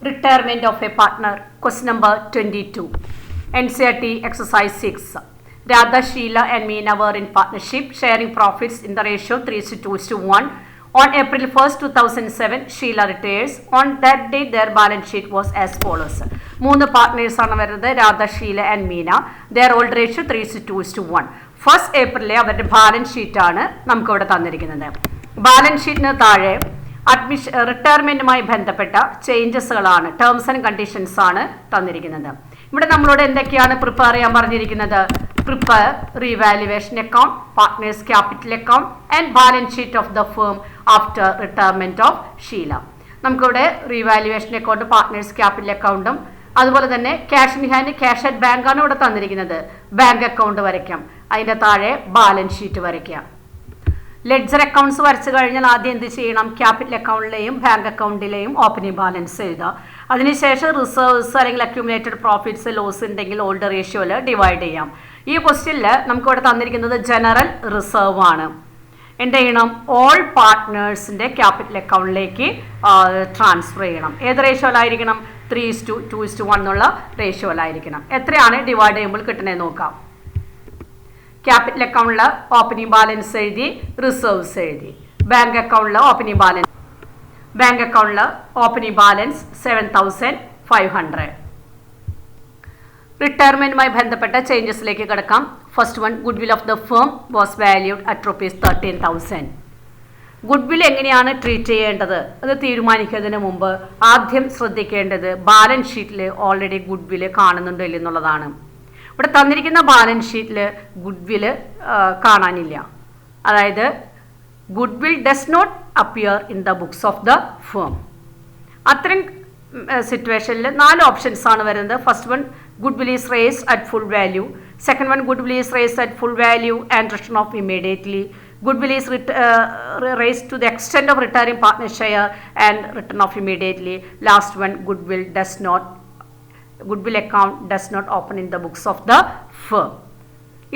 Retirement of a partner. Question number 22. NCERT exercise 6. Radha, Sheila and Meena were in partnership, sharing profits in the ratio 3:2:1. On April 1st, 2007, Sheila retires. On that day, their balance sheet was as follows. Moonu partners are Radha, Sheila and Meena. Their old ratio 3:2:1. First April, അവരുടെ balance ഷീറ്റാണ് നമുക്ക് ഇവിടെ തന്നിരിക്കുന്നത്. Balance ഷീറ്റിന് താഴെ റിട്ടയർമെന്റുമായി ബന്ധപ്പെട്ട ചേഞ്ചസുകളാണ്, terms and conditions ആണ് തന്നിരിക്കുന്നത്. ഇവിടെ നമ്മളോട് എന്തൊക്കെയാണ് പ്രിപ്പയർ ചെയ്യാൻ പറഞ്ഞിരിക്കുന്നത്? Prepare revaluation account, partners capital account and balance sheet of the firm after retirement of Sheela. നമുക്കിവിടെ റീവാലുവേഷൻ അക്കൗണ്ട്, പാർട്ട്നേഴ്സ് ക്യാപിറ്റൽ അക്കൗണ്ടും അതുപോലെ തന്നെ cash in hand, cash at bank ആണ് ഇവിടെ തന്നിരിക്കുന്നത്. ബാങ്ക് അക്കൗണ്ട് വരയ്ക്കാം, അതിൻ്റെ താഴെ ബാലൻസ് ഷീറ്റ് വരയ്ക്കാം. ലെഡ്ജർ അക്കൗണ്ട്സ് വരച്ചു കഴിഞ്ഞാൽ ആദ്യം എന്ത് ചെയ്യണം? ക്യാപിറ്റൽ അക്കൗണ്ടിലെയും ബാങ്ക് അക്കൗണ്ടിലെയും ഓപ്പണിംഗ് ബാലൻസ് എഴുതുക. അതിനുശേഷം റിസർവ്സ് അല്ലെങ്കിൽ അക്യുമുലേറ്റഡ് പ്രോഫിറ്റ്സ് ലോസ് ഉണ്ടെങ്കിൽ ഓൾഡ് റേഷ്യോയിൽ ഡിവൈഡ് ചെയ്യാം. ഈ ക്വസ്റ്റ്യനിൽ നമുക്കിവിടെ തന്നിരിക്കുന്നത് ജനറൽ റിസർവ് ആണ്. എന്ത് ചെയ്യണം? ഓൾ പാർട്ട്നേഴ്സിൻ്റെ ക്യാപിറ്റൽ അക്കൗണ്ടിലേക്ക് ട്രാൻസ്ഫർ ചെയ്യണം. ഏത് റേഷ്യോയിലായിരിക്കണം? 3:2:1 എന്നുള്ള റേഷ്യോയിലായിരിക്കണം. എത്രയാണ് ഡിവൈഡ് ചെയ്യുമ്പോൾ കിട്ടണേന്ന് നോക്കാം. ക്യാപിറ്റൽ അക്കൗണ്ടിൽ ഓപ്പണിംഗ് ബാലൻസ് എഴുതി, റിസർവ്സ് എഴുതി. ബാങ്ക് അക്കൗണ്ടിൽ ഓപ്പണിംഗ് ബാലൻസ് 7,500. റിട്ടയർമെന്റുമായി ബന്ധപ്പെട്ട ചേഞ്ചസിലേക്ക് കിടക്കാം. First one, goodwill of the firm was valued at ₹13,000. Goodwill എങ്ങനെയാണ് ട്രീറ്റ് ചെയ്യേണ്ടത് അത് തീരുമാനിക്കുന്നതിന് മുമ്പ് ആദ്യം ശ്രദ്ധിക്കേണ്ടത് ബാലൻസ് ഷീറ്റിൽ ഓൾറെഡി ഗുഡ്വിൽ കാണുന്നുണ്ടോ ഇല്ലെന്നുള്ളതാണ്. ഇവിടെ തന്നിരിക്കുന്ന ബാലൻസ് ഷീറ്റിൽ ഗുഡ്വിൽ കാണാനില്ല. അതായത് goodwill does not appear in the books of the firm. അത്തരം സിറ്റുവേഷനിൽ 4 ഓപ്ഷൻസ് ആണ് വരുന്നത്. First one, goodwill is raised at full value. Second one, goodwill is raised at full value and written off immediately. Goodwill is raised to the extent of retiring partner share and written off immediately. Last one, goodwill account does not open in the books of the firm.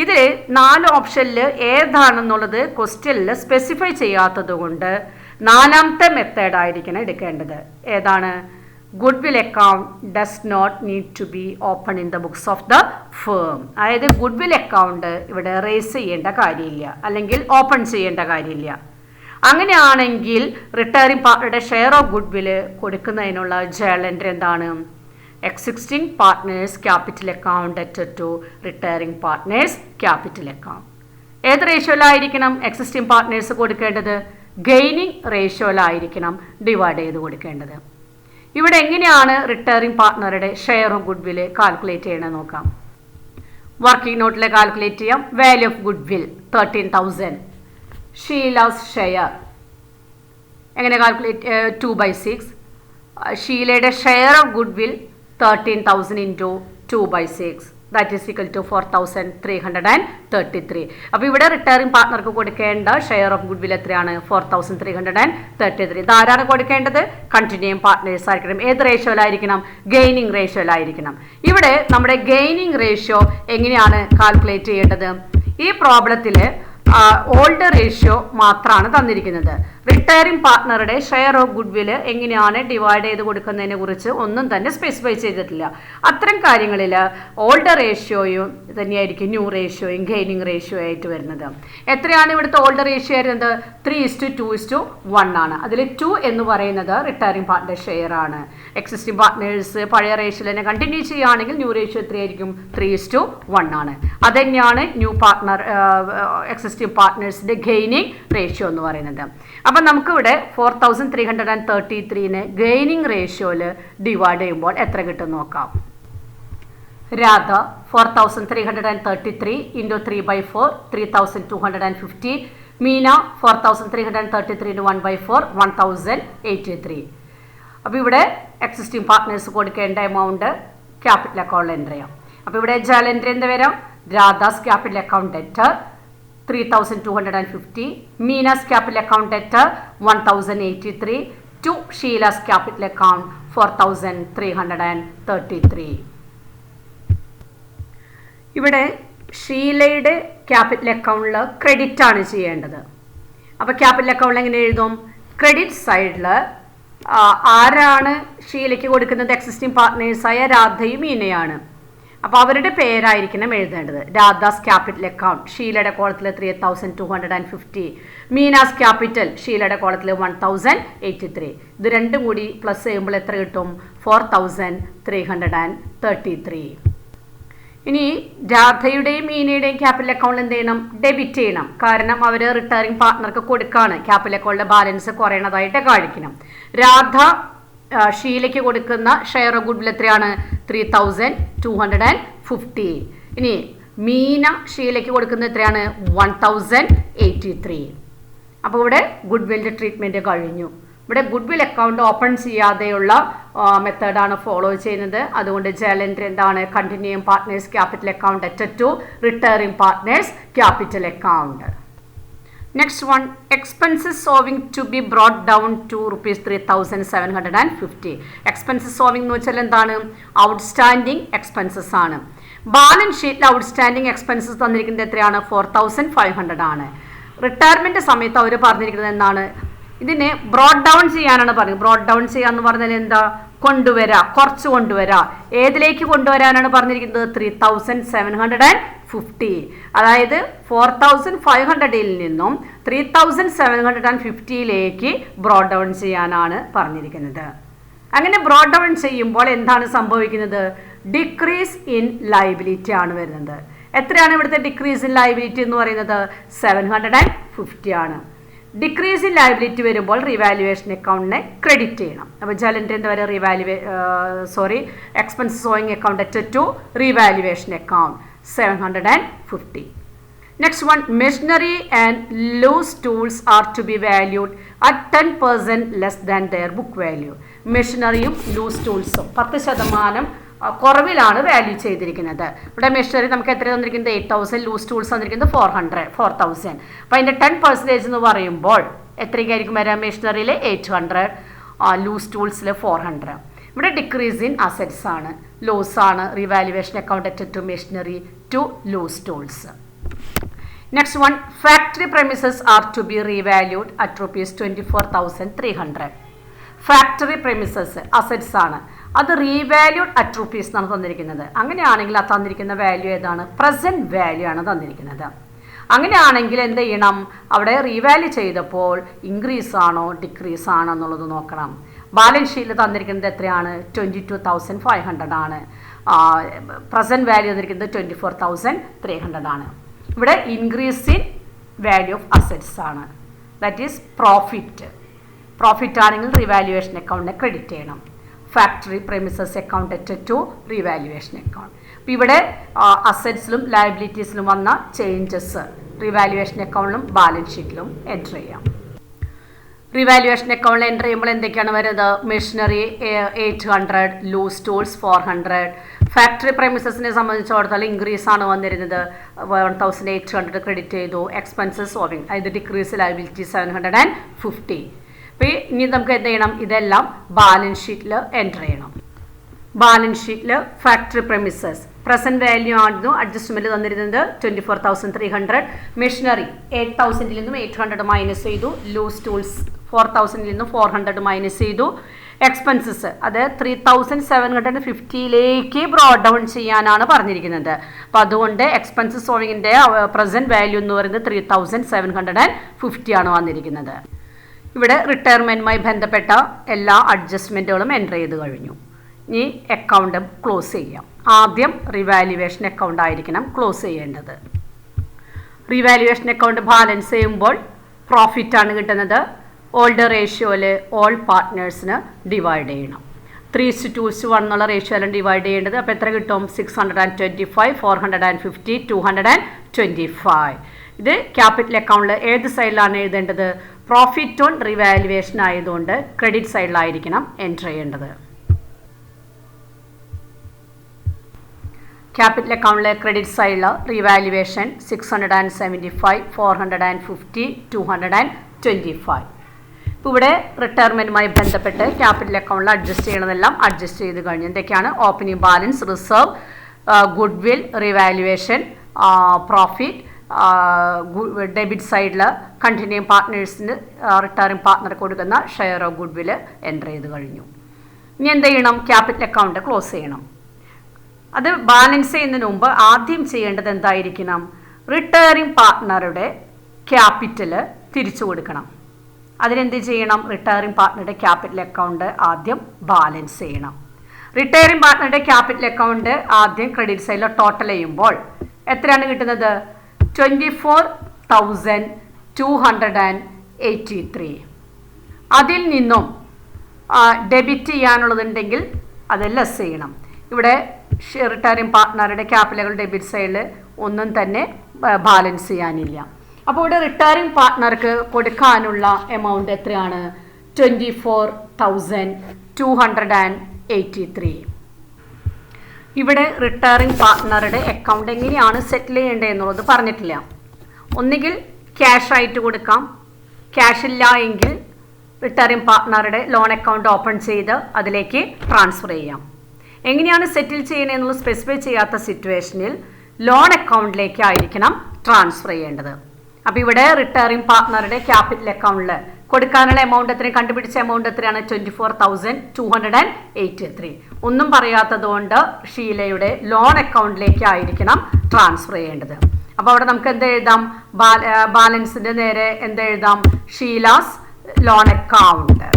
ഇതിൽ 4 ഓപ്ഷനിൽ ഏതാണെന്നുള്ളത് ക്വസ്റ്റ്യനിൽ specify ചെയ്യാത്തത് കൊണ്ട് 4ാമത്തെ method ആയിരിക്കണം എടുക്കേണ്ടത്. ഏതാണ്? Goodwill account does not need to be open in the books of the firm. അതായത് goodwill account ഇവിടെ റേസ് ചെയ്യേണ്ട കാര്യമില്ല, അല്ലെങ്കിൽ ഓപ്പൺ ചെയ്യേണ്ട കാര്യമില്ല. അങ്ങനെയാണെങ്കിൽ റിട്ടയറിംഗ് പാർട്ട്ണറുടെ ഷെയർ ഓഫ് ഗുഡ്വിൽ കൊടുക്കുന്നതിനുള്ള ജേണൽ എൻട്രി എന്താണ്? Existing partners capital account at to retiring partners capital account. ഏത് റേഷ്യോയിലായിരിക്കണം എക്സിസ്റ്റിംഗ് പാർട്ട്നേഴ്സ് കൊടുക്കേണ്ടത്? ഗെയിനിങ് റേഷ്യോയിലായിരിക്കണം ഡിവൈഡ് ചെയ്ത് കൊടുക്കേണ്ടത്. ഇവിടെ എങ്ങനെയാണ് റിട്ടയറിംഗ് പാർട്ട്ണറുടെ ഷെയർ ഓഫ് ഗുഡ്വിൽ കാൽക്കുലേറ്റ് ചെയ്യണമെന്ന് നോക്കാം. വർക്കിംഗ് നോട്ടിൽ കാൽക്കുലേറ്റ് ചെയ്യാം. Value of goodwill 13,000. Sheela's share എങ്ങനെ കാൽക്കുലേറ്റ്? 2/6. ഷീലയുടെ share of goodwill 13,000 into 2/6. That is equal to 4,333. അപ്പോൾ ഇവിടെ റിട്ടയറിംഗ് പാർട്ട്ണർക്ക് കൊടുക്കേണ്ട ഷെയർ ഓഫ് ഗുഡ്വിൽ എത്രയാണ്? 4,333. ഇത് ആരാണ് കൊടുക്കേണ്ടത്? കണ്ടിന്യൂയിങ് പാർട്ട്നേഴ്സ് ആയിരിക്കണം. ഏത് റേഷ്യോയിലായിരിക്കണം? ഗെയിനിങ് റേഷ്യോയിലായിരിക്കണം. ഇവിടെ നമ്മുടെ ഗെയിനിങ് റേഷ്യോ എങ്ങനെയാണ് കാൽക്കുലേറ്റ് ചെയ്യേണ്ടത്? ഈ പ്രോബ്ലത്തിൽ ഓൾഡ് റേഷ്യോ മാത്രമാണ് തന്നിരിക്കുന്നത്. റിട്ടയറിംഗ് പാർട്ട്ണറുടെ ഷെയർ ഓഫ് ഗുഡ്വിൽ എങ്ങനെയാണ് ഡിവൈഡ് ചെയ്ത് കൊടുക്കുന്നതിനെ കുറിച്ച് ഒന്നും തന്നെ സ്പെസിഫൈ ചെയ്തിട്ടില്ല. അത്തരം കാര്യങ്ങളിൽ ഓൾഡ് റേഷ്യോയും തന്നെയായിരിക്കും ന്യൂ റേഷ്യോയും ഗെയിനിങ് റേഷ്യോ ആയിട്ട് വരുന്നത്. എത്രയാണ് ഇവിടുത്തെ ഓൾഡ് റേഷ്യോ വരുന്നത്? 3:2:1 ആണ്. അതിൽ 2 എന്ന് പറയുന്നത് റിട്ടയറിംഗ് പാർട്ട്ണർ ഷെയർ ആണ്. എക്സിസ്റ്റിംഗ് പാർട്ട്നേഴ്സ് പഴയ റേഷ്യോയിൽ തന്നെ കണ്ടിന്യൂ ചെയ്യുകയാണെങ്കിൽ ന്യൂ റേഷ്യോ എത്രയായിരിക്കും? 3:1 ആണ്. അതുതന്നെയാണ് ന്യൂ പാർട്ട്ണർ എക്സിസ്റ്റിംഗ് പാർട്ട്നേഴ്സിന്റെ ഗെയിനിങ് റേഷ്യോ എന്ന് പറയുന്നത്. അപ്പം നമുക്കിവിടെ 4,333 ഗെയിനിങ് റേഷ്യോയിൽ ഡിവൈഡ് ചെയ്യുമ്പോൾ എത്ര കിട്ടും നോക്കാം. രാധ 4,333 ഇൻറ്റു 3/4 3,250. മീന 4,333 ഇൻറ്റു 1/4 1,083. അപ്പോൾ ഇവിടെ എക്സിസ്റ്റിംഗ് പാർട്ട്നേഴ്സ് കൊടുക്കേണ്ട എമൗണ്ട് ക്യാപിറ്റൽ അക്കൗണ്ടിൽ എൻ്റർ ചെയ്യാം. അപ്പോൾ ഇവിടെ ജേണൽ എൻട്രി എന്ത് വരാം? Radhas capital account debtor 3,250. Meena's capital account debtor 1,083. To Sheila's capital account 4,333. ഇവിടെ ഷീലയുടെ ക്യാപിറ്റൽ അക്കൗണ്ടിൽ ക്രെഡിറ്റ് ആണ് ചെയ്യേണ്ടത്. അപ്പോൾ ക്യാപിറ്റൽ അക്കൗണ്ടിൽ എങ്ങനെ എഴുതും? ക്രെഡിറ്റ് സൈഡിൽ ആരാണ് ഷീലയ്ക്ക് കൊടുക്കുന്നത്? എക്സിസ്റ്റിംഗ് പാർട്ട്നേഴ്സായ രാധയും മീനയാണ്. അപ്പോൾ അവരുടെ പേരായിരിക്കണം എഴുതേണ്ടത്. രാധാസ് ക്യാപിറ്റൽ അക്കൗണ്ട്, ഷീലയുടെ കോളത്തിൽ 3250. മീനാസ് ക്യാപിറ്റൽ, ഷീലയുടെ കോളത്തിൽ 1083. ഇത് രണ്ടും കൂടി പ്ലസ് ചെയ്യുമ്പോൾ എത്ര കിട്ടും? 4333. ഇനി രാധയുടെയും മീനയുടെയും ക്യാപിറ്റൽ അക്കൗണ്ട് എന്ത് ചെയ്യണം? ഡെബിറ്റ് ചെയ്യണം. കാരണം അവർ റിട്ടയറിംഗ് പാർട്ട്ണർക്ക് കൊടുക്കുകയാണ്. ക്യാപിറ്റൽ അക്കൗണ്ടിലെ ബാലൻസ് കുറയണതായിട്ട് കാണിക്കണം. രാധ ഷീലയ്ക്ക് കൊടുക്കുന്ന ഷെയർ ഓഫ് ഗുഡ്വിൽ എത്രയാണ്? 3250. ഇനി മീന ഷീലയ്ക്ക് കൊടുക്കുന്നത് എത്രയാണ്? 1083. അപ്പോൾ ഇവിടെ ഗുഡ്വില്ലിൻ്റെ ട്രീറ്റ്മെൻറ്റ് കഴിഞ്ഞു. ഇവിടെ ഗുഡ്വിൽ അക്കൗണ്ട് ഓപ്പൺ ചെയ്യാതെയുള്ള മെത്തേഡാണ് ഫോളോ ചെയ്യുന്നത്. അതുകൊണ്ട് ജേർണൽ എന്താണ്? Continuing partners capital account added to retiring partners capital account. Next one, expenses സോവിങ് to be brought down to ₹3750. Expenses സോവിങ് എന്ന് വെച്ചാൽ എന്താണ്? ഔട്ട്സ്റ്റാൻഡിങ് എക്സ്പെൻസസ് ആണ്. ബാലൻസ് ഷീറ്റിൽ ഔട്ട്സ്റ്റാൻഡിങ് എക്സ്പെൻസസ് തന്നിരിക്കുന്നത് എത്രയാണ്? 4500 ആണ്. റിട്ടയർമെൻറ്റ് സമയത്ത് അവർ പറഞ്ഞിരിക്കുന്നത് എന്താണ്? ഇതിനെ ബ്രോട്ട് ഡൗൺ ചെയ്യാനാണ് പറയുന്നത്. ബ്രോട്ട് ഡൗൺ ചെയ്യാന്ന് പറഞ്ഞാൽ എന്താ? കൊണ്ടുവരാ, കുറച്ച് കൊണ്ടുവരാ. ഏതിലേക്ക് കൊണ്ടുവരാനാണ് പറഞ്ഞിരിക്കുന്നത്? 3750. അതായത് 4500ൽ നിന്നും 3750ലേക്ക് ബ്രോട്ട് ഡൗൺ ചെയ്യാനാണ് പറഞ്ഞിരിക്കുന്നത്. അങ്ങനെ ബ്രോട്ട് ഡൗൺ ചെയ്യുമ്പോൾ എന്താണ് സംഭവിക്കുന്നത്? ഡിക്രീസ് ഇൻ ലയബിലിറ്റി ആണ് വരുന്നത്. എത്രയാണ് ഇവിടുത്തെ ഡിക്രീസ് ഇൻ ലയബിലിറ്റി എന്ന് പറയുന്നത്? 750 ആണ്. ഡിക്രീസ് ഇൻ ലയബിലിറ്റി വരുമ്പോൾ റിവാലുവേഷൻ അക്കൗണ്ടിനെ ക്രെഡിറ്റ് ചെയ്യണം. അപ്പോൾ ജലൻ്റെ എന്താ പറയുക? എക്സ്പെൻസ് സോയിങ് account added to revaluation account 750. Next one, machinery and loose tools are to be valued at 10% less than their book value. മെഷീനറിയും ലൂസ് ടൂൾസും 10% കുറവിലാണ് വാല്യൂ ചെയ്തിരിക്കുന്നത്. ഇവിടെ മെഷീനറി നമുക്ക് എത്ര തന്നിരിക്കുന്നത്? 8000. ലൂസ് ടൂൾസ് തന്നിരിക്കുന്നത് 4000. അപ്പോൾ അതിൻ്റെ 10% എന്ന് പറയുമ്പോൾ എത്രയ്ക്കായിരിക്കും വരാം? മെഷീനറിയിൽ 800, ലൂസ് ടൂൾസിൽ 400. ഇവിടെ ഡിക്രീസ് ഇൻ അസറ്റ്സ് ആണ്, ലോസ് ആണ്. Revaluation account added to machinery to loose tools. Next one, factory premises are to be revalued at ₹24,300. Factory premises assets ആണ്, അത് റീവാല്യൂഡ് അറ്റ് റുപ്പീസ് എന്നാണ് തന്നിരിക്കുന്നത്. അങ്ങനെയാണെങ്കിൽ ആ തന്നിരിക്കുന്ന വാല്യൂ ഏതാണ്? പ്രസൻറ്റ് വാല്യൂ ആണ് തന്നിരിക്കുന്നത്. അങ്ങനെയാണെങ്കിൽ എന്ത് ചെയ്യണം? അവിടെ റീവാല്യൂ ചെയ്തപ്പോൾ ഇൻക്രീസ് ആണോ ഡിക്രീസ് ആണോ എന്നുള്ളത് നോക്കണം. ബാലൻസ് ഷീറ്റിൽ തന്നിരിക്കുന്നത് എത്രയാണ്? 22,500 ആണ്. പ്രസൻറ്റ് വാല്യൂ തന്നിരിക്കുന്നത് 24,300 ആണ്. ഇവിടെ increase in value of assets ആണ്, ദാറ്റ് ഈസ് പ്രോഫിറ്റ്. പ്രോഫിറ്റ് ആണെങ്കിൽ റിവാലുവേഷൻ അക്കൗണ്ടിനെ ക്രെഡിറ്റ് ചെയ്യണം. Factory premises account added to revaluation account. അപ്പോൾ ഇവിടെ അസറ്റ്സിലും ലയബിലിറ്റീസിലും വന്ന ചേഞ്ചസ് റിവാലുവേഷൻ അക്കൗണ്ടിലും ബാലൻസ് ഷീറ്റിലും എൻറ്റർ ചെയ്യാം. റിവാലുവേഷൻ അക്കൗണ്ടിൽ എൻറ്റർ ചെയ്യുമ്പോൾ എന്തൊക്കെയാണ് വരുന്നത്? Machinery 800, loose tools 400. ഫാക്ടറി പ്രെമിസസിനെ സംബന്ധിച്ചിടത്തോളം ഇൻക്രീസ് ആണ് വന്നിരുന്നത്, 1800 ക്രെഡിറ്റ് ചെയ്തു. എക്സ്പെൻസസ് സോവിങ്, അതായത് ഡിക്രീസ് ലയബിലിറ്റി 750. അപ്പോൾ ഇനി നമുക്ക് എന്ത് ചെയ്യണം? ഇതെല്ലാം ബാലൻസ് ഷീറ്റിൽ എൻറ്റർ ചെയ്യണം. ബാലൻസ് ഷീറ്റിൽ ഫാക്ടറി പ്രെമിസസ് പ്രസൻറ്റ് വാല്യൂ ആയിരുന്നു അഡ്ജസ്റ്റ്മെൻറ്റ് തന്നിരുന്നത് 24,300. മെഷീനറി 8,000ൽ നിന്നും 800 മൈനസ് ചെയ്തു. ലൂസ് ടൂൾസ് 4,000ൽ നിന്നും 400 മൈനസ് ചെയ്തു. എക്സ്പെൻസസ് അത് 3,750ലേക്ക് ബ്രോട്ട് ഡൗൺ ചെയ്യാനാണ് പറഞ്ഞിരിക്കുന്നത്. അപ്പോൾ അതുകൊണ്ട് എക്സ്പെൻസസ് സോവിങ്ങിൻ്റെ പ്രസൻറ്റ് വാല്യൂ എന്ന് പറയുന്നത് 3,750 ആണ് വന്നിരിക്കുന്നത്. ഇവിടെ റിട്ടയർമെൻറ്റുമായി ബന്ധപ്പെട്ട എല്ലാ അഡ്ജസ്റ്റ്മെൻറ്റുകളും എൻ്റർ ചെയ്ത് കഴിഞ്ഞു. ഇനി അക്കൗണ്ട് ക്ലോസ് ചെയ്യാം. ആദ്യം റിവാലുവേഷൻ അക്കൗണ്ട് ആയിരിക്കണം ക്ലോസ് ചെയ്യേണ്ടത്. റിവാലുവേഷൻ അക്കൗണ്ട് ബാലൻസ് ചെയ്യുമ്പോൾ പ്രോഫിറ്റാണ് കിട്ടുന്നത്. ഓൾഡ് റേഷ്യോയിൽ ഓൾ പാർട്ട്നേഴ്സിന് ഡിവൈഡ് ചെയ്യണം. 3:1 എന്നുള്ള റേഷ്യോയിലാണ് ഡിവൈഡ് ചെയ്യേണ്ടത്. അപ്പോൾ എത്ര കിട്ടും? 625, 450, 225. ഇത് ക്യാപിറ്റൽ അക്കൗണ്ടിൽ ഏത് സൈഡിലാണ് എഴുതേണ്ടത്? പ്രോഫിറ്റ് ഓൺ റിവാലുവേഷൻ ആയതുകൊണ്ട് ക്രെഡിറ്റ് സൈഡിലായിരിക്കണം എൻറ്റർ ചെയ്യേണ്ടത്. ക്യാപിറ്റൽ അക്കൗണ്ടിലെ ക്രെഡിറ്റ് സൈഡിൽ റിവാലുവേഷൻ 675, 450, 225. ഇപ്പോൾ ഇവിടെ റിട്ടയർമെൻറ്റുമായി ബന്ധപ്പെട്ട് ക്യാപിറ്റൽ അക്കൗണ്ടിൽ അഡ്ജസ്റ്റ് ചെയ്യണതെല്ലാം അഡ്ജസ്റ്റ് ചെയ്ത് കഴിഞ്ഞു. എന്തൊക്കെയാണ്? Opening balance, reserve, good will, revaluation, profit, debit സൈഡിൽ കണ്ടിന്യൂയിങ് പാർട്ട്നേഴ്സിന് റിട്ടയറിംഗ് പാർട്ട്ണർ കൊടുക്കുന്ന share of good will enter ചെയ്ത് കഴിഞ്ഞു. ഇനി എന്ത് ചെയ്യണം? ക്യാപിറ്റൽ അക്കൗണ്ട് ക്ലോസ് ചെയ്യണം. അത് ബാലൻസ് ചെയ്യുന്നതിന് മുമ്പ് ആദ്യം ചെയ്യേണ്ടത് എന്തായിരിക്കണം? റിട്ടയറിംഗ് പാർട്ട്ണറുടെ ക്യാപിറ്റൽ തിരിച്ചു കൊടുക്കണം. അതിനെന്ത് ചെയ്യണം? റിട്ടയറിംഗ് പാർട്ട്ണറുടെ ക്യാപിറ്റൽ അക്കൗണ്ട് ആദ്യം ബാലൻസ് ചെയ്യണം. റിട്ടയറിംഗ് പാർട്ട്ണറുടെ ക്യാപിറ്റൽ അക്കൗണ്ട് ആദ്യം ക്രെഡിറ്റ് സൈഡിൽ ടോട്ടൽ ചെയ്യുമ്പോൾ എത്രയാണ് കിട്ടുന്നത്? 24,283. അതിൽ നിന്നും ഡെബിറ്റ് ചെയ്യാനുള്ളതുണ്ടെങ്കിൽ അത് ലെസ് ചെയ്യണം. ഇവിടെ റിട്ടയറിംഗ് പാർട്ട്ണറുടെ ക്യാപിറ്റലുകൾ ഡെബിറ്റ് സൈഡിൽ ഒന്നും തന്നെ ബാലൻസ് ചെയ്യാനില്ല. അപ്പോൾ ഇവിടെ റിട്ടയറിംഗ് പാർട്ട്ണർക്ക് കൊടുക്കാനുള്ള എമൗണ്ട് എത്രയാണ്? 24,283. ഇവിടെ റിട്ടയറിംഗ് പാർട്ട്ണറുടെ അക്കൗണ്ട് എങ്ങനെയാണ് സെറ്റിൽ ചെയ്യേണ്ടത് എന്നുള്ളത് പറഞ്ഞിട്ടില്ല. ഒന്നുകിൽ ക്യാഷ് ആയിട്ട് കൊടുക്കാം, ക്യാഷ് ഇല്ല എങ്കിൽ റിട്ടയറിംഗ് പാർട്ട്ണറുടെ ലോൺ അക്കൗണ്ട് ഓപ്പൺ ചെയ്ത് അതിലേക്ക് ട്രാൻസ്ഫർ ചെയ്യാം. എങ്ങനെയാണ് സെറ്റിൽ ചെയ്യുന്നത് എന്നുള്ളത് സ്പെസിഫൈ ചെയ്യാത്ത സിറ്റുവേഷനിൽ ലോൺ അക്കൗണ്ടിലേക്കായിരിക്കണം ട്രാൻസ്ഫർ ചെയ്യേണ്ടത്. അപ്പോൾ ഇവിടെ റിട്ടയറിംഗ് പാർട്ട്ണറുടെ ക്യാപിറ്റൽ അക്കൗണ്ടിൽ കൊടുക്കാനുള്ള എമൗണ്ട് എത്രയും കണ്ടുപിടിച്ച എമൗണ്ട് എത്രയാണ്? 24,283. ഒന്നും പറയാത്തത് കൊണ്ട് ഷീലയുടെ ലോൺ അക്കൗണ്ടിലേക്കായിരിക്കണം ട്രാൻസ്ഫർ ചെയ്യേണ്ടത്. അപ്പോൾ അവിടെ നമുക്ക് എന്ത് എഴുതാം? ബാലൻസിൻ്റെ നേരെ എന്ത് എഴുതാം? ഷീലാസ് ലോൺ അക്കൗണ്ട്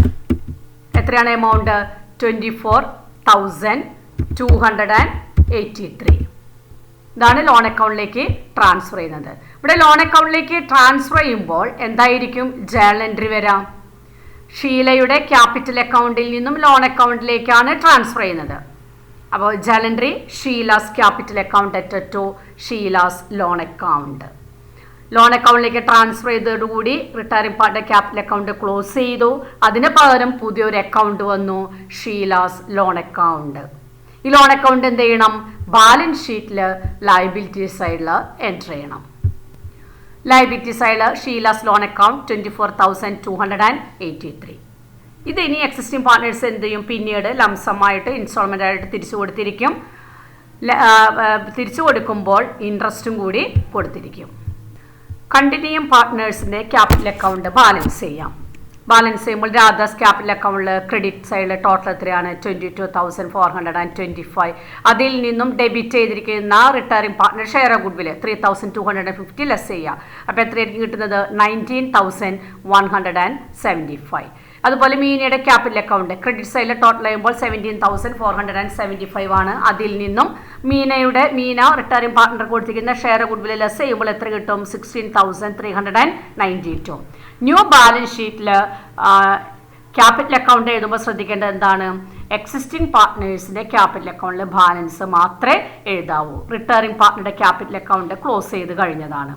എത്രയാണ് എമൗണ്ട്? 24,283. ഇതാണ് ലോൺ അക്കൗണ്ടിലേക്ക് ട്രാൻസ്ഫർ ചെയ്യുന്നത്. ഇവിടെ ലോൺ അക്കൗണ്ടിലേക്ക് ട്രാൻസ്ഫർ ചെയ്യുമ്പോൾ എന്തായിരിക്കും ജേണൽ എൻട്രി വരാം? ഷീലയുടെ ക്യാപിറ്റൽ അക്കൗണ്ടിൽ നിന്നും ലോൺ അക്കൗണ്ടിലേക്കാണ് ട്രാൻസ്ഫർ ചെയ്യുന്നത്. അപ്പോൾ journal entry Sheela's capital account to Sheela's loan account. Loan അക്കൗണ്ടിലേക്ക് ട്രാൻസ്ഫർ ചെയ്തതോടുകൂടി retiring partner capital account close ചെയ്തു. അതിന് പകരം പുതിയൊരു അക്കൗണ്ട് വന്നു, ഷീലാസ് ലോൺ അക്കൗണ്ട്. ഈ ലോൺ അക്കൗണ്ട് എന്ത് ചെയ്യണം? ബാലൻസ് ഷീറ്റിൽ ലയബിലിറ്റി സൈഡിൽ എൻറ്റർ ചെയ്യണം. ലയബിലിറ്റി സൈഡിൽ ഷീലാസ് ലോൺ അക്കൗണ്ട് 24,283. ഇത് ഇനി എക്സിസ്റ്റിംഗ് പാർട്ട്നേഴ്സ് എന്ത് ചെയ്യും? പിന്നീട് ലംസമായിട്ട് ഇൻസ്റ്റാൾമെൻ്റ് ആയിട്ട് തിരിച്ചു കൊടുത്തിരിക്കും. തിരിച്ചു കൊടുക്കുമ്പോൾ ഇൻട്രസ്റ്റും കൂടി കൊടുത്തിരിക്കും. കണ്ടിന്യൂയിങ് പാർട്ട്നേഴ്സിൻ്റെ ക്യാപിറ്റൽ അക്കൗണ്ട് ബാലൻസ് ചെയ്യാം. ബാലൻസ് ചെയ്യുമ്പോൾ രാധാസ് ക്യാപിറ്റൽ അക്കൗണ്ടിൽ ക്രെഡിറ്റ് സൈഡിൽ ടോട്ടൽ എത്രയാണ്? 22,425. അതിൽ നിന്നും ഡെബിറ്റ് ചെയ്തിരിക്കുന്ന retiring partner share of good will 3,250 less ചെയ്യുക. അപ്പോൾ എത്രയായിരിക്കും കിട്ടുന്നത്? 19,175. അതുപോലെ മീനയുടെ ക്യാപിറ്റൽ അക്കൗണ്ട് ക്രെഡിറ്റ് സൈഡിൽ ടോട്ടൽ ചെയ്യുമ്പോൾ 17,475 ആണ്. അതിൽ നിന്നും മീന റിട്ടയറിംഗ് പാർട്ട്ണർ കൊടുത്തിരിക്കുന്ന ഷെയർ ഗുഡ് വിൽ ലെസ് ചെയ്യുമ്പോൾ എത്ര കിട്ടും? 16,392. ന്യൂ ബാലൻസ് ഷീറ്റിൽ ക്യാപിറ്റൽ അക്കൗണ്ട് എഴുതുമ്പോൾ ശ്രദ്ധിക്കേണ്ടത് എന്താണ്? എക്സിസ്റ്റിംഗ് പാർട്ട്നേഴ്സിൻ്റെ ക്യാപിറ്റൽ അക്കൗണ്ടിൽ ബാലൻസ് മാത്രമേ എഴുതാവൂ. റിട്ടയറിംഗ് പാർട്ട്ണറുടെ ക്യാപിറ്റൽ അക്കൗണ്ട് ക്ലോസ് ചെയ്ത് കഴിഞ്ഞതാണ്.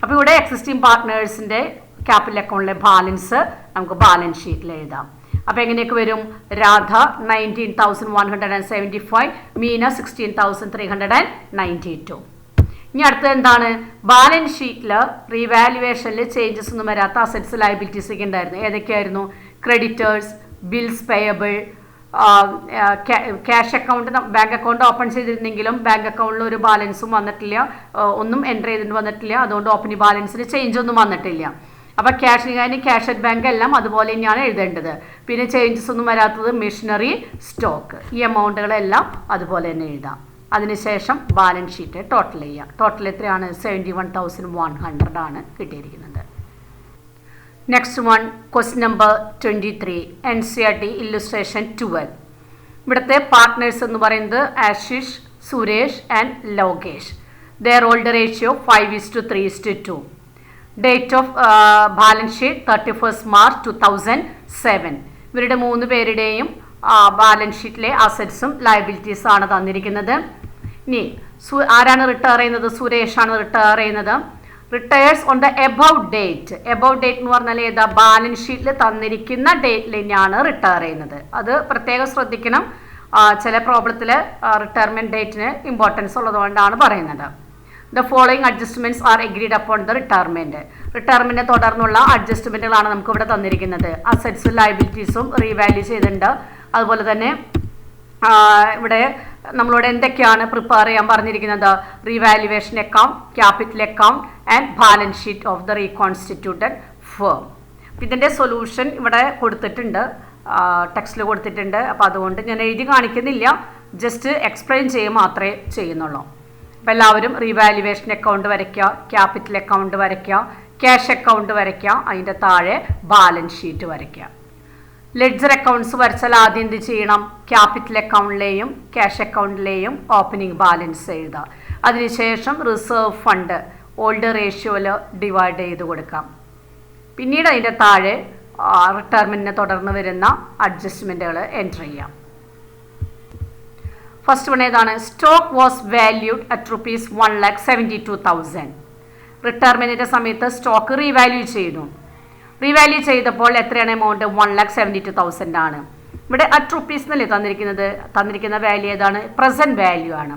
അപ്പോൾ ഇവിടെ എക്സിസ്റ്റിംഗ് പാർട്ട്നേഴ്സിൻ്റെ ക്യാപിറ്റൽ അക്കൗണ്ടിലെ ബാലൻസ് നമുക്ക് ബാലൻസ് ഷീറ്റിൽ എഴുതാം. അപ്പോൾ എങ്ങനെയൊക്കെ വരും? രാധ 19,175, മീന 16,392. ഇനി അടുത്തത് എന്താണ്? ബാലൻസ് ഷീറ്റിൽ റീവാലുവേഷനിൽ ചേഞ്ചസ് ഒന്നും വരാത്ത അസറ്റ്സ് ലയബിലിറ്റീസ് ഒക്കെ ഉണ്ടായിരുന്നു. ഏതൊക്കെയായിരുന്നു? Creditors, bills payable, cash account bank account open ചെയ്തിരുന്നെങ്കിലും ബാങ്ക് അക്കൗണ്ടിൽ ഒരു ബാലൻസും വന്നിട്ടില്ല, ഒന്നും എൻ്റർ ചെയ്തിട്ട് വന്നിട്ടില്ല. അതുകൊണ്ട് ഓപ്പണിംഗ് ബാലൻസിന് ചേഞ്ച് ഒന്നും വന്നിട്ടില്ല. അപ്പോൾ ക്യാഷ് അറ്റ് ബാങ്ക് എല്ലാം അതുപോലെ തന്നെയാണ് എഴുതേണ്ടത്. പിന്നെ ചേഞ്ചസ് ഒന്നും വരാത്തത് മെഷീനറി, സ്റ്റോക്ക്, ഈ എമൗണ്ടുകളെല്ലാം അതുപോലെ തന്നെ എഴുതാം. അതിനുശേഷം ബാലൻസ് ഷീറ്റ് ടോട്ടൽ ചെയ്യുക. ടോട്ടൽ എത്രയാണ്? 71,100 ആണ് കിട്ടിയിരിക്കുന്നത്. Next one, question number 23, NCERT illustration 12. ഇവിടുത്തെ പാർട്ട്നേഴ്സ് എന്ന് പറയുന്നത് Ashish, Suresh and Lokesh. Their old ratio 5:3:2. Date of balance sheet 31 March 2007. ഇവരുടെ 3 പേരുടെയും ബാലൻസ് ഷീറ്റിലെ അസറ്റ്സും ലയബിലിറ്റീസും ആണ് തന്നിരിക്കുന്നത്. ഇനി ആരാണ് റിട്ടയർ ചെയ്യുന്നത്? സുരേഷാണ് റിട്ടയർ ചെയ്യുന്നത്. Retires on the above date. Above date എന്ന് പറഞ്ഞാൽ ഏതാ? ബാലൻസ് ഷീറ്റിൽ തന്നിരിക്കുന്ന ഡേറ്റിൽ തന്നെയാണ് റിട്ടയർ ചെയ്യുന്നത്. അത് പ്രത്യേകം ശ്രദ്ധിക്കണം. ചില പ്രോബ്ലത്തിൽ റിട്ടയർമെൻറ്റ് ഡേറ്റിന് ഇമ്പോർട്ടൻസ് ഉള്ളതുകൊണ്ടാണ് പറയുന്നത്. The following adjustments are agreed upon the retirement. റിട്ടയർമെൻറ്റിനെ തുടർന്നുള്ള അഡ്ജസ്റ്റ്മെൻറ്റുകളാണ് നമുക്ക് ഇവിടെ തന്നിരിക്കുന്നത്. അസറ്റ്സും ലയബിലിറ്റീസും റീവാല്യൂ ചെയ്തിട്ടുണ്ട്. അതുപോലെ തന്നെ ഇവിടെ നമ്മളോട് എന്തൊക്കെയാണ് പ്രിപ്പയർ ചെയ്യാൻ പറഞ്ഞിരിക്കുന്നത്? Revaluation account, capital account and balance sheet of the reconstituted firm. ഇതിൻ്റെ സൊല്യൂഷൻ ഇവിടെ കൊടുത്തിട്ടുണ്ട്, ടെക്സ്റ്റിൽ കൊടുത്തിട്ടുണ്ട്. അപ്പോൾ അതുകൊണ്ട് ഞാൻ എഴുതി കാണിക്കുന്നില്ല, ജസ്റ്റ് എക്സ്പ്ലെയിൻ ചെയ്യുക മാത്രമേ ചെയ്യുന്നുള്ളൂ. അപ്പോൾ എല്ലാവരും റീവാലുവേഷൻ അക്കൗണ്ട് വരയ്ക്കുക, ക്യാപിറ്റൽ അക്കൗണ്ട് വരയ്ക്കുക, ക്യാഷ് അക്കൗണ്ട് വരയ്ക്കുക, അതിൻ്റെ താഴെ ബാലൻസ് ഷീറ്റ് വരയ്ക്കുക. ലെഡ്ജർ അക്കൗണ്ട്സ് വരച്ചാൽ ആദ്യം എന്ത് ചെയ്യണം? ക്യാപിറ്റൽ അക്കൗണ്ടിലെയും ക്യാഷ് അക്കൗണ്ടിലെയും ഓപ്പണിംഗ് ബാലൻസ് എഴുതുക. അതിനുശേഷം റിസർവ് ഫണ്ട് ഓൾഡ് റേഷ്യോയിൽ ഡിവൈഡ് ചെയ്ത് കൊടുക്കാം. പിന്നീട് അതിൻ്റെ താഴെ റിട്ടയർമെൻറ്റിനെ തുടർന്ന് വരുന്ന അഡ്ജസ്റ്റ്മെൻറ്റുകൾ എൻറ്റർ ചെയ്യാം. ഫസ്റ്റ് വൺ ഏതാണ്? Stock was valued at ₹1,72,000. റിട്ടയർമെൻറ്റിൻ്റെ സമയത്ത് സ്റ്റോക്ക് റീവാല്യൂ ചെയ്തു. റീവാല്യൂ ചെയ്തപ്പോൾ എത്രയാണ് എമൗണ്ട്? 1,72,000 ആണ്. ഇവിടെ അറ്റ് റുപ്പീസ് എന്നല്ലേ തന്നിരിക്കുന്ന വാല്യൂ ഏതാണ്? പ്രസൻറ്റ് വാല്യൂ ആണ്.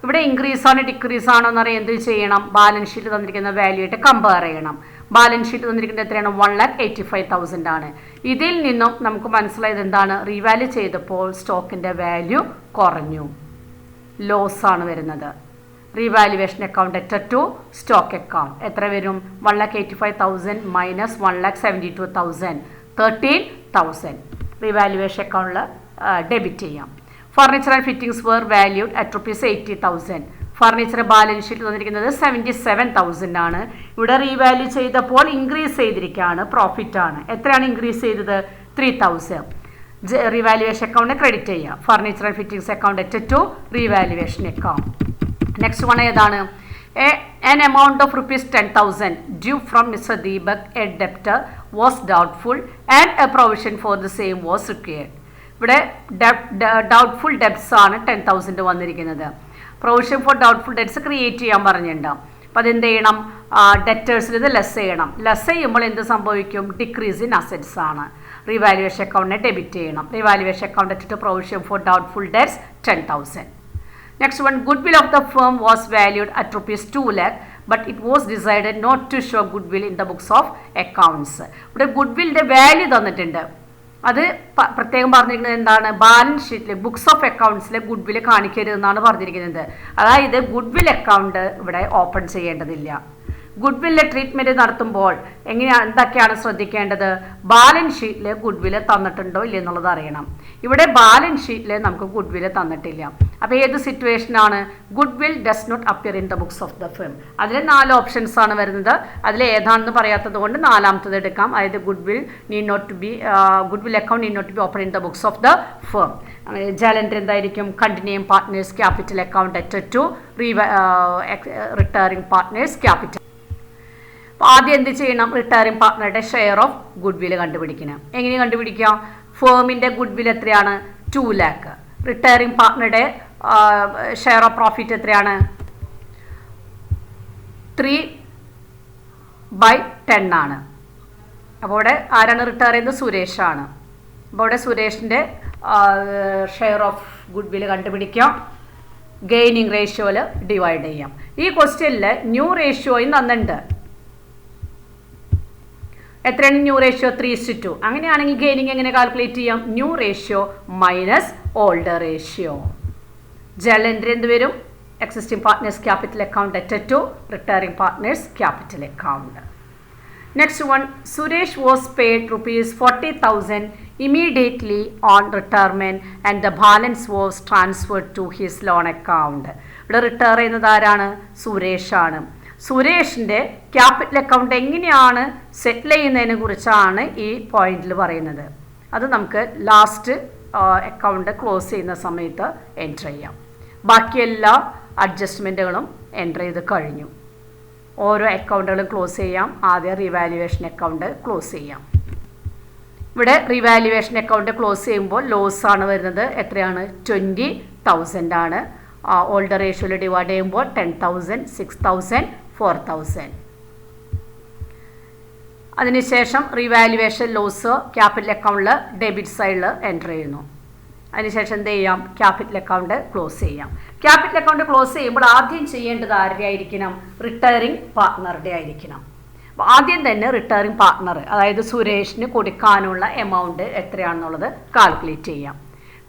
ഇവിടെ ഇൻക്രീസ് ആണ് ഡിക്രീസ് ആണോ എന്നറിയാൻ എന്ത് ചെയ്യണം? ബാലൻസ് ഷീറ്റ് തന്നിരിക്കുന്ന വാല്യൂ ആയിട്ട് കമ്പയർ ചെയ്യണം. ബാലൻസ് ഷീറ്റ് തന്നിരിക്കുന്നത് എത്രയാണ്? 1,85,000 ആണ്. ഇതിൽ നിന്നും നമുക്ക് മനസ്സിലായത് എന്താണ്? റീവാല്യൂ ചെയ്തപ്പോൾ സ്റ്റോക്കിൻ്റെ വാല്യൂ കുറഞ്ഞു, ലോസ് ആണ് വരുന്നത്. Revaluation account at to stock account എത്ര വരും? 1,85,000 മൈനസ് 1,72,000, 13,000 റീവാലുവേഷൻ അക്കൗണ്ടിൽ ഡെബിറ്റ് ചെയ്യാം. Furniture and fittings were valued at ₹80,000. Furniture balance sheet തന്നിരിക്കുന്നത് 77,000 ആണ്. ഇവിടെ റീവാല്യൂ ചെയ്തപ്പോൾ ഇൻക്രീസ് ചെയ്തിരിക്കുകയാണ്, പ്രോഫിറ്റ് ആണ്. എത്രയാണ് ഇൻക്രീസ് ചെയ്തത്? 3,000. റീവാലുവേഷൻ അക്കൗണ്ട് ക്രെഡിറ്റ് ചെയ്യുക. Furniture and fittings account at to revaluation account. Next one ഏതാണ്? An amount of ₹10,000 due from Mr. Deepak, a debtor, was doubtful and a provision for the same was required. ഇവിടെ doubtful ഡെബ്റ്റ്സ് ആണ് 10,000 വന്നിരിക്കുന്നത്. Provision for doubtful ഡെബ്റ്റ്സ് create ചെയ്യാൻ പറഞ്ഞിട്ടുണ്ടാവും. അപ്പോൾ അതെന്ത് ചെയ്യണം? ഡെറ്റേഴ്സിൽ ഇത് ലെസ് ചെയ്യണം. ലെസ് ചെയ്യുമ്പോൾ എന്ത് സംഭവിക്കും? ഡിക്രീസ് ഇൻ അസറ്റ്സ് ആണ്. റീവാലുവേഷൻ അക്കൗണ്ടിനെ ഡെബിറ്റ് ചെയ്യണം. Revaluation account at provision for doubtful debts 10,000. Next one, goodwill of the firm was valued at ₹2 lakh, but it was decided not to show goodwill in the books of accounts. ഇവിടെ ഗുഡ്വില്ലിൻ്റെ value തന്നിട്ടുണ്ട്. അത് പ്രത്യേകം പറഞ്ഞിരിക്കുന്നത് എന്താണ്? Balance ഷീറ്റിൽ books of അക്കൗണ്ട്സിലെ goodwill കാണിക്കരുതെന്നാണ് പറഞ്ഞിരിക്കുന്നത്. അതായത് goodwill account ഇവിടെ ഓപ്പൺ ചെയ്യേണ്ടതില്ല. ഗുഡ്വില്ലിലെ ട്രീറ്റ്മെൻറ്റ് നടത്തുമ്പോൾ എന്തൊക്കെയാണ് ശ്രദ്ധിക്കേണ്ടത്? ബാലൻസ് ഷീറ്റിൽ ഗുഡ്വില് തന്നിട്ടുണ്ടോ ഇല്ല എന്നുള്ളത് അറിയണം. ഇവിടെ ബാലൻസ് ഷീറ്റിൽ നമുക്ക് ഗുഡ്വില് തന്നിട്ടില്ല. അപ്പോൾ ഏത് സിറ്റുവേഷനാണ്? Goodwill does not appear in the books of the firm. അതിൽ 4 ഓപ്ഷൻസ് ആണ് വരുന്നത്. അതിൽ ഏതാണെന്ന് പറയാത്തത് കൊണ്ട് 4ാമത്തത് എടുക്കാം. അതായത് goodwill account need not be open in the books of the firm. ജലൻ്റെ എന്തായിരിക്കും? Continuing partners capital account at to retiring partners capital. അപ്പോൾ ആദ്യം എന്ത് ചെയ്യണം? റിട്ടയറിംഗ് പാർട്ട്ണറുടെ ഷെയർ ഓഫ് ഗുഡ്വിൽ കണ്ടുപിടിക്കണം. എങ്ങനെ കണ്ടുപിടിക്കാം? ഫേമിൻ്റെ ഗുഡ്വിൽ എത്രയാണ്? 2 lakh. റിട്ടയറിംഗ് പാർട്ട്ണറുടെ ഷെയർ ഓഫ് പ്രോഫിറ്റ് എത്രയാണ്? 3/10 ആണ്. അപ്പോൾ ഇവിടെ ആരാണ് റിട്ടയർ ചെയ്യുന്നത്? സുരേഷാണ്. അപ്പോൾ ഇവിടെ സുരേഷിൻ്റെ ഷെയർ ഓഫ് ഗുഡ്വിൽ കണ്ടുപിടിക്കാം. ഗെയിനിങ് റേഷ്യോയിൽ ഡിവൈഡ് ചെയ്യാം. ഈ ക്വസ്റ്റ്യനിൽ ന്യൂ റേഷ്യോയും തന്നിട്ടുണ്ട്. എത്രയാണ് ന്യൂ റേഷ്യോ? 3:2. അങ്ങനെയാണെങ്കിൽ ഗെയിനിങ് എങ്ങനെ കാൽക്കുലേറ്റ് ചെയ്യാം? New ratio minus older ratio. ജലൻ്റെ എന്ത് വരും? Existing partners capital account at to retiring partners capital account. Next one, Suresh was paid ₹40,000 immediately on retirement and the balance was transferred to his loan account. ഇവിടെ retire ചെയ്യുന്നത് ആരാണ്? സുരേഷാണ്. സുരേഷിൻ്റെ capital account എങ്ങനെയാണ് സെറ്റിൽ ചെയ്യുന്നതിനെ കുറിച്ചാണ് ഈ പോയിന്റിൽ പറയുന്നത്. അത് നമുക്ക് ലാസ്റ്റ് അക്കൗണ്ട് ക്ലോസ് ചെയ്യുന്ന സമയത്ത് എൻറ്റർ ചെയ്യാം. ബാക്കി എല്ലാ അഡ്ജസ്റ്റ്മെൻറ്റുകളും എൻറ്റർ ചെയ്ത് കഴിഞ്ഞു. ഓരോ അക്കൗണ്ടുകളും ക്ലോസ് ചെയ്യാം. ആദ്യം റീവാലുവേഷൻ അക്കൗണ്ട് ക്ലോസ് ചെയ്യാം. ഇവിടെ റീവാലുവേഷൻ അക്കൗണ്ട് ക്ലോസ് ചെയ്യുമ്പോൾ ലോസ് ആണ് വരുന്നത്. എത്രയാണ്? 20,000 ആണ്. ഓൾഡർ റേഷ്യോയിൽ ഡിവൈഡ് ചെയ്യുമ്പോൾ 10,000, 6,000, 4,000. അതിനുശേഷം റീവാലുവേഷൻ ലോസ് ക്യാപിറ്റൽ അക്കൗണ്ടിൽ ഡെബിറ്റ് സൈഡിൽ എൻറ്റർ ചെയ്യുന്നു. അതിനുശേഷം എന്ത് ചെയ്യാം? ക്യാപിറ്റൽ അക്കൗണ്ട് ക്ലോസ് ചെയ്യാം. ക്യാപിറ്റൽ അക്കൗണ്ട് ക്ലോസ് ചെയ്യുമ്പോൾ ആദ്യം ചെയ്യേണ്ടത് ആരുടെ ആയിരിക്കണം? റിട്ടയറിംഗ് പാർട്ട്ണറുടെ ആയിരിക്കണം. അപ്പോൾ ആദ്യം തന്നെ റിട്ടയറിംഗ് പാർട്ട്ണർ, അതായത് സുരേഷിന് കൊടുക്കാനുള്ള എമൗണ്ട് എത്രയാണെന്നുള്ളത് കാൽക്കുലേറ്റ് ചെയ്യാം.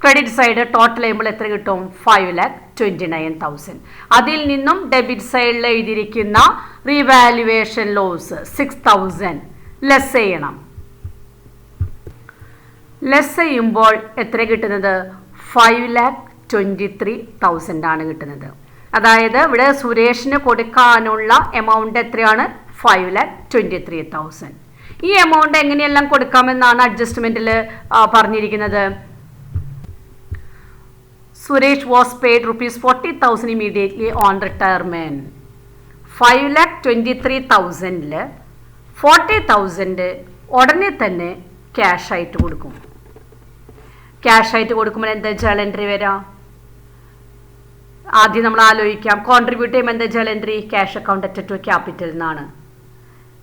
ക്രെഡിറ്റ് സൈഡ് ടോട്ടൽ ചെയ്യുമ്പോൾ എത്ര കിട്ടും? 5,29,000. അതിൽ നിന്നും ഡെബിറ്റ് സൈഡിൽ എഴുതിയിരിക്കുന്ന റീവാലുവേഷൻ ലോസ് 6,000 ലെസ് ചെയ്യണം. ലെസ് ചെയ്യുമ്പോൾ എത്ര കിട്ടുന്നത്? 5,23,000 ആണ് കിട്ടുന്നത്. അതായത് ഇവിടെ സുരേഷിന് കൊടുക്കാനുള്ള എമൗണ്ട് എത്രയാണ്? 5,23,000. ഈ എമൗണ്ട് എങ്ങനെയെല്ലാം കൊടുക്കാമെന്നാണ് അഡ്ജസ്റ്റ്മെന്റിൽ പറഞ്ഞിരിക്കുന്നത്. Suresh was paid ₹40,000 immediately on retirement. 5,23,000 40,000 ഉടനെ തന്നെ ക്യാഷ് ആയിട്ട് കൊടുക്കും. ക്യാഷ് ആയിട്ട് കൊടുക്കുമ്പോൾ എന്താ ജേണൽ എൻട്രി വരാം? ആദ്യം നമ്മൾ ആലോചിക്കാം. കോൺട്രിബ്യൂട്ട് ചെയ്യുമ്പോൾ എന്താ journal entry? Cash account added to capital എന്നാണ്.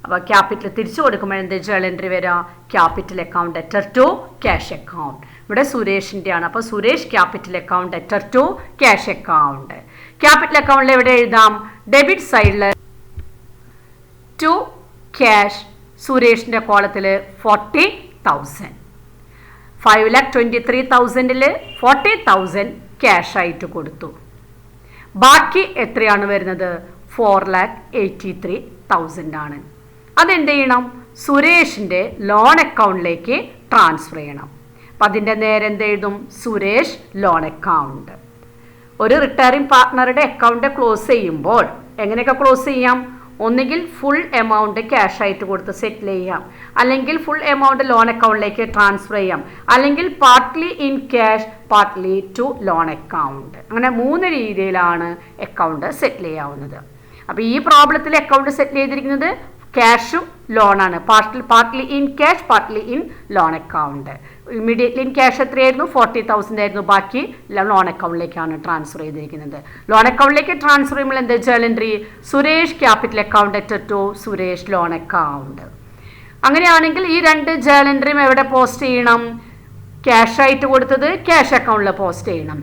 അപ്പോൾ ക്യാപിറ്റൽ തിരിച്ചു കൊടുക്കുമ്പോൾ എന്താ ജേണൽ എൻട്രി വരാം? Capital account added to cash account. ഇവിടെ സുരേഷിൻ്റെ ആണ്. അപ്പോൾ Suresh capital account added to cash account. Capital അക്കൗണ്ടിൽ എവിടെ എഴുതാം? ഡെബിറ്റ് സൈഡിൽ ടു ക്യാഷ് സുരേഷിൻ്റെ കോളത്തിൽ 40,000. 5,23,000 40,000 ക്യാഷ് ആയിട്ട് കൊടുത്തു. ബാക്കി എത്രയാണ് വരുന്നത്? 4,83,000 ആണ്. അതെന്ത് ചെയ്യണം? സുരേഷിൻ്റെ ലോൺ അക്കൗണ്ടിലേക്ക് ട്രാൻസ്ഫർ ചെയ്യണം. അപ്പം അതിൻ്റെ നേരെ എന്ത് എഴുതും? Suresh loan account. ഒരു റിട്ടയറിംഗ് പാർട്ട്ണറുടെ അക്കൗണ്ട് ക്ലോസ് ചെയ്യുമ്പോൾ എങ്ങനെയൊക്കെ ക്ലോസ് ചെയ്യാം? ഒന്നുകിൽ ഫുൾ എമൗണ്ട് ക്യാഷ് ആയിട്ട് കൊടുത്ത് സെറ്റിൽ ചെയ്യാം, അല്ലെങ്കിൽ ഫുൾ എമൗണ്ട് ലോൺ അക്കൗണ്ടിലേക്ക് ട്രാൻസ്ഫർ ചെയ്യാം, അല്ലെങ്കിൽ partly in cash partly to loan account. അങ്ങനെ 3 രീതിയിലാണ് അക്കൗണ്ട് സെറ്റിൽ ചെയ്യാവുന്നത്. അപ്പോൾ ഈ പ്രോബ്ലത്തിൽ അക്കൗണ്ട് സെറ്റിൽ ചെയ്തിരിക്കുന്നത് ക്യാഷും ലോണാണ്. Partly in cash partly in loan account. Immediately in cash എത്രയായിരുന്നു? 40,000 ആയിരുന്നു. ബാക്കി ലോൺ അക്കൗണ്ടിലേക്കാണ് ട്രാൻസ്ഫർ ചെയ്തിരിക്കുന്നത്. ലോൺ അക്കൗണ്ടിലേക്ക് ട്രാൻസ്ഫർ ചെയ്യുമ്പോൾ എന്താ journal entry? Suresh capital account added to Suresh loan account. അങ്ങനെയാണെങ്കിൽ ഈ 2 ജേണൽ എൻട്രിയും എവിടെ പോസ്റ്റ് ചെയ്യണം? ക്യാഷ് ആയിട്ട് കൊടുത്തത് ക്യാഷ് അക്കൗണ്ടിൽ പോസ്റ്റ് ചെയ്യണം.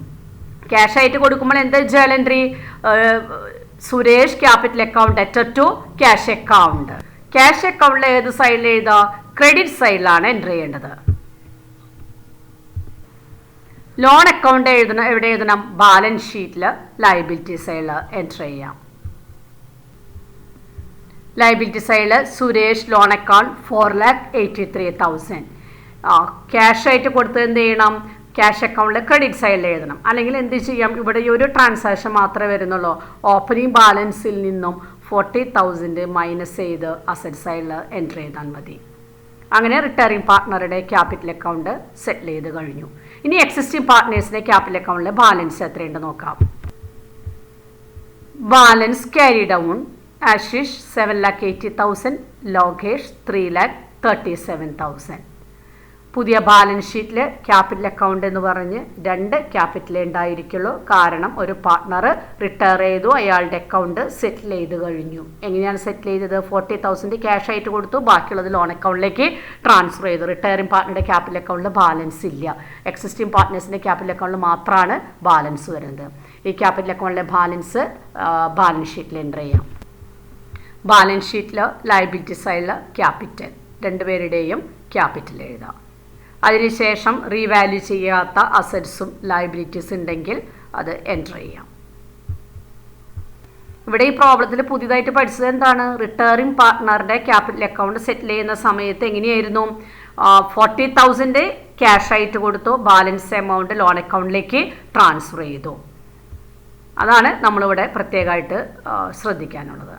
ക്യാഷ് ആയിട്ട് കൊടുക്കുമ്പോൾ എന്താ journal entry? Suresh capital account added to cash account. Cash അക്കൗണ്ടിൽ ഏത് സൈഡിൽ എഴുതുക? ക്രെഡിറ്റ് സൈഡിലാണ് എൻ്റർ ചെയ്യേണ്ടത്. ലോൺ അക്കൗണ്ട് എവിടെ എഴുതണം? ബാലൻസ് ഷീറ്റിൽ ലയബിലിറ്റി സൈഡിൽ എൻ്റർ ചെയ്യാം. ലയബിലിറ്റി സൈഡിൽ സുരേഷ് ലോൺ അക്കൗണ്ട് 4,83,000. ക്യാഷ് ആയിട്ട് കൊടുത്ത് എന്ത് ചെയ്യണം? ക്യാഷ് അക്കൗണ്ടിൽ ക്രെഡിറ്റ് സൈഡിൽ എഴുതണം. അല്ലെങ്കിൽ എന്ത് ചെയ്യാം? ഇവിടെ ഈ ഒരു ട്രാൻസാക്ഷൻ മാത്രമേ വരുന്നുള്ളൂ. ഓപ്പണിംഗ് ബാലൻസിൽ നിന്നും 40,000 മൈനസ് ചെയ്ത് അസറ്റ് സൈഡിൽ എൻ്റർ ചെയ്താൽ മതി. അങ്ങനെ റിട്ടയറിംഗ് പാർട്ട്ണറുടെ ക്യാപിറ്റൽ അക്കൗണ്ട് സെറ്റിൽ ചെയ്ത് കഴിഞ്ഞു. ഇനി എക്സിസ്റ്റിംഗ് പാർട്ട്നേഴ്സിൻ്റെ ക്യാപിറ്റൽ അക്കൗണ്ടിലെ ബാലൻസ് എത്രയുണ്ട് നോക്കാം. Balance carry down Ashish 7,80,000, Lokesh 3,37,000. പുതിയ ബാലൻസ് ഷീറ്റിൽ ക്യാപിറ്റൽ അക്കൗണ്ട് എന്ന് പറഞ്ഞ് 2 ക്യാപിറ്റലേ ഉണ്ടായിരിക്കുള്ളൂ. കാരണം ഒരു പാർട്ട്ണർ റിട്ടയർ ചെയ്തു, അയാളുടെ അക്കൗണ്ട് സെറ്റിൽ ചെയ്ത് കഴിഞ്ഞു. എങ്ങനെയാണ് സെറ്റിൽ ചെയ്തത്? 40,000 ക്യാഷ് ആയിട്ട് കൊടുത്തു, ബാക്കിയുള്ളത് ലോൺ അക്കൗണ്ടിലേക്ക് ട്രാൻസ്ഫർ ചെയ്തു. റിട്ടയറിംഗ് പാർട്ട്ണറുടെ ക്യാപിറ്റൽ അക്കൗണ്ടിൽ ബാലൻസ് ഇല്ല. എക്സിസ്റ്റിംഗ് പാർട്ട്നേഴ്സിൻ്റെ ക്യാപിറ്റൽ അക്കൗണ്ടിൽ മാത്രമാണ് ബാലൻസ് വരുന്നത്. ഈ ക്യാപിറ്റൽ അക്കൗണ്ടിലെ ബാലൻസ് ബാലൻസ് ഷീറ്റിൽ എൻ്റർ ചെയ്യാം. ബാലൻസ് ഷീറ്റിൽ ലയബിലിറ്റി സൈഡിൽ ക്യാപിറ്റൽ, 2 പേരുടെയും ക്യാപിറ്റൽ എഴുതാം. അതിനുശേഷം റീവാല്യൂ ചെയ്യാത്ത അസറ്റ്സും ലയബിലിറ്റീസ് ഉണ്ടെങ്കിൽ അത് എൻ്റർ ചെയ്യാം. ഇവിടെ ഈ പ്രോബ്ലത്തിൽ പുതിയതായിട്ട് പഠിച്ചത് എന്താണ്? റിട്ടയറിംഗ് പാർട്ട്ണറുടെ ക്യാപിറ്റൽ അക്കൗണ്ട് സെറ്റിൽ ചെയ്യുന്ന സമയത്ത് എങ്ങനെയായിരുന്നു? 40,000 ക്യാഷ് ആയിട്ട് കൊടുത്തു, ബാലൻസ് എമൗണ്ട് ലോൺ അക്കൗണ്ടിലേക്ക് ട്രാൻസ്ഫർ ചെയ്തു. അതാണ് നമ്മളിവിടെ പ്രത്യേകമായിട്ട് ശ്രദ്ധിക്കാനുള്ളത്.